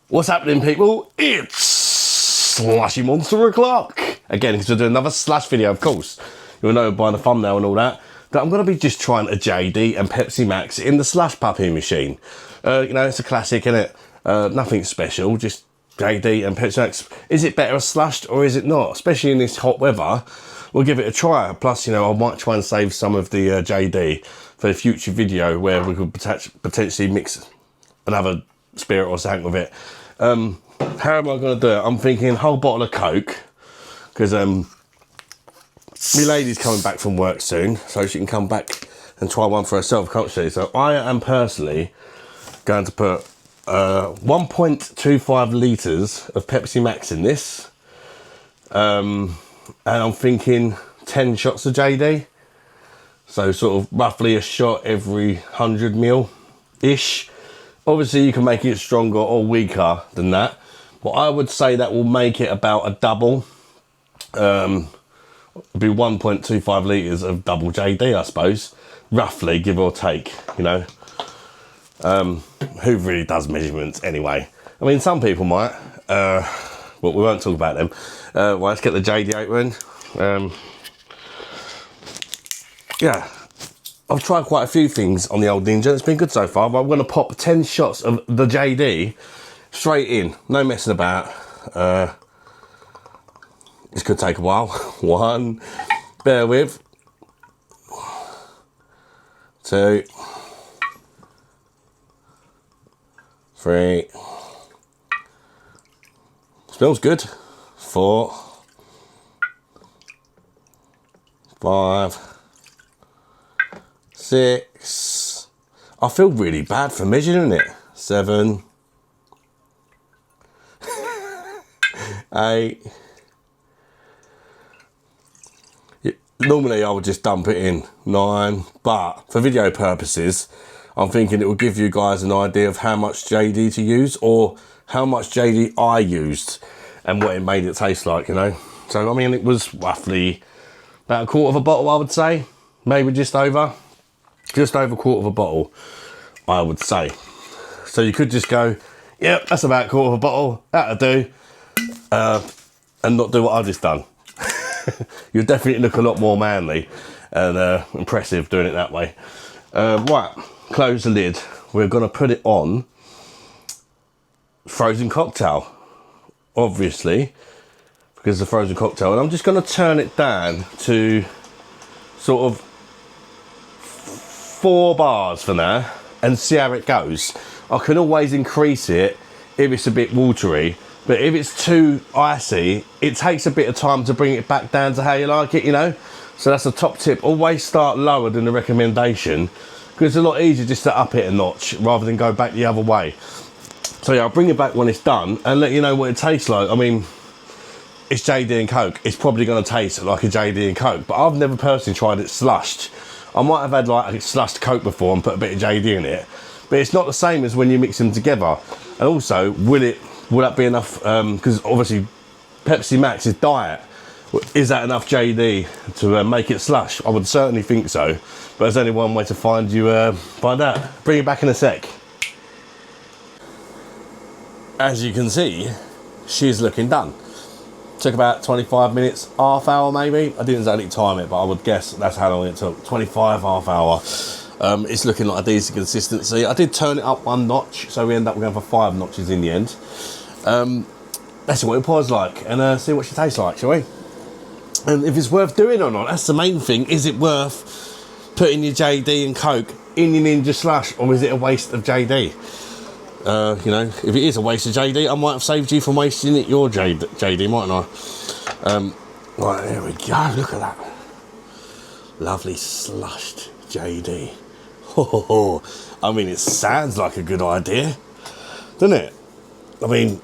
What's happening, people? It's Slushy Monster O'Clock. Again, because we're doing another slush video, of course. You'll know by the thumbnail and all that I'm going to be just trying a JD and Pepsi Max in the slush puppy machine. You know, it's a classic, innit? Nothing special, just JD and Pepsi Max. Is it better slushed or is it not? Especially in this hot weather, we'll give it a try. Plus, you know, I might try and save some of the JD for a future video where we could potentially mix another spirit or something with it. How am I going to do it? I'm thinking whole bottle of Coke, because my lady's coming back from work soon, so she can come back and try one for herself, can't she? So I am personally going to put 1.25 litres of Pepsi Max in this, and I'm thinking 10 shots of JD, so sort of roughly a shot every 100 ml ish. Obviously you can make it stronger or weaker than that, but I would say that will make it about a double. It'll be 1.25 litres of double JD, I suppose, roughly, give or take, you know. Who really does measurements anyway? I mean, some people might, but we won't talk about them. Well, let's get the JD open. Yeah, I've tried quite a few things on the old Ninja. It's been good so far, but I'm going to pop 10 shots of the JD straight in. No messing about. This could take a while. One, bear with. 2, 3. Smells good. 4, 5, 6. I feel really bad for measuring it. 7, 8. Normally I would just dump it in. 9, but for video purposes, I'm thinking it will give you guys an idea of how much JD to use, or how much JD I used and what it made it taste like, you know. So I mean, it was roughly about a quarter of a bottle, I would say, maybe just over a quarter of a bottle, I would say. So you could just go, yep, that's about a quarter of a bottle, that'll do, and not do what I've just done. You'll definitely look a lot more manly and impressive doing it that way. Right, close the lid. We're going to put it on frozen cocktail, obviously, because it's a frozen cocktail. And I'm just going to turn it down to sort of 4 bars for now and see how it goes. I can always increase it if it's a bit watery, but if it's too icy, it takes a bit of time to bring it back down to how you like it, you know. So that's a top tip. Always start lower than the recommendation, because it's a lot easier just to up it a notch rather than go back the other way. So yeah, I'll bring it back when it's done and let you know what it tastes like. I mean, it's JD and Coke. It's probably going to taste like a JD and Coke, but I've never personally tried it slushed. I might have had like a slushed Coke before and put a bit of JD in it, but it's not the same as when you mix them together. And also, will that be enough? Because obviously Pepsi Max is diet. Is that enough JD to make it slush? I would certainly think so, but there's only one way to find out. Bring it back in a sec. As you can see, she's looking done. Took about 25 minutes, half hour maybe. I didn't exactly time it, but I would guess that's how long it took. 25, half hour. It's looking like a decent consistency. I did turn it up 1 notch, so we end up going for 5 notches in the end. Let's see what it pours like and see what she tastes like, shall we? And if it's worth doing or not, that's the main thing. Is it worth putting your JD and Coke in your Ninja Slush, or is it a waste of JD? You know, if it is a waste of JD, I might have saved you from wasting your JD, mightn't I? Right, there we go, look at that. Lovely slushed JD. Oh, I mean, it sounds like a good idea, doesn't it? I mean,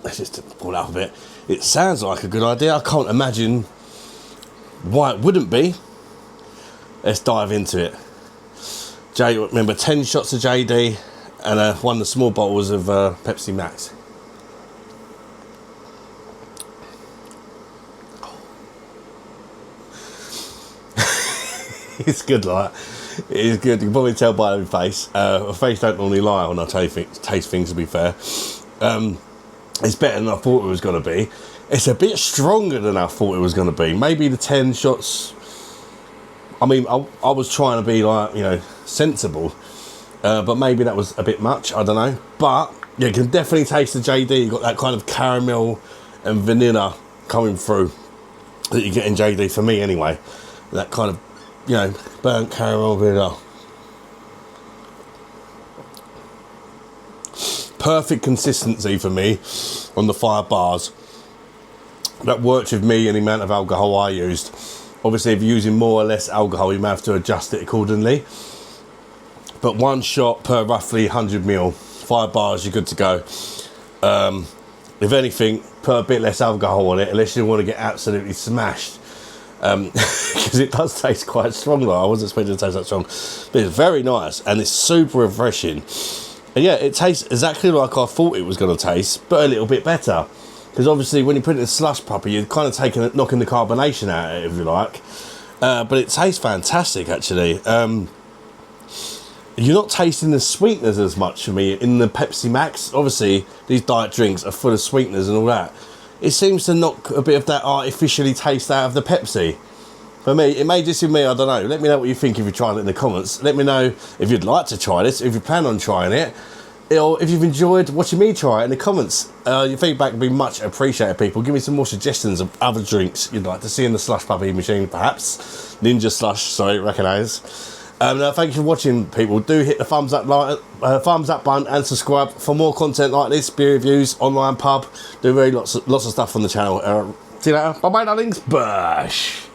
let's just pull it up a bit. It sounds like a good idea. I can't imagine why it wouldn't be. Let's dive into it. Remember, 10 shots of JD and one of the small bottles of Pepsi Max. It's good, like. It is good. You can probably tell by my face. My face don't normally lie when I taste things, to be fair. It's better than I thought it was going to be. It's a bit stronger than I thought it was going to be. Maybe the 10 shots, I mean, I was trying to be like, you know, sensible, but maybe that was a bit much, I don't know. But yeah, you can definitely taste the JD. You've got that kind of caramel and vanilla coming through that you get in JD, for me anyway. That kind of, you know, burnt caramel vanilla. Perfect consistency for me on the 5 bars. That worked with me and the amount of alcohol I used. Obviously, if you're using more or less alcohol, you may have to adjust it accordingly. But 1 shot per roughly 100 ml, 5 bars, you're good to go. If anything, put a bit less alcohol on it, unless you want to get absolutely smashed. Because it does taste quite strong, though. I wasn't expecting it to taste that strong. But it's very nice, and it's super refreshing. And yeah, it tastes exactly like I thought it was going to taste, but a little bit better. Because obviously when you put it in a slush puppy, you're kind of knocking the carbonation out of it, if you like. But it tastes fantastic, actually. You're not tasting the sweeteners as much for me in the Pepsi Max. Obviously, these diet drinks are full of sweeteners and all that. It seems to knock a bit of that artificially taste out of the Pepsi. For me, it may just be me, I don't know. Let me know what you think if you're trying it in the comments. Let me know if you'd like to try this, if you plan on trying it, or if you've enjoyed watching me try it in the comments. Your feedback would be much appreciated, people. Give me some more suggestions of other drinks you'd like to see in the slush puppy machine, perhaps. Ninja Slush, sorry, recognise. Thank you for watching, people. Do hit the thumbs up button and subscribe for more content like this, beer reviews, online pub. Do really lots of stuff on the channel. See you later. Bye-bye, darlings. Bush.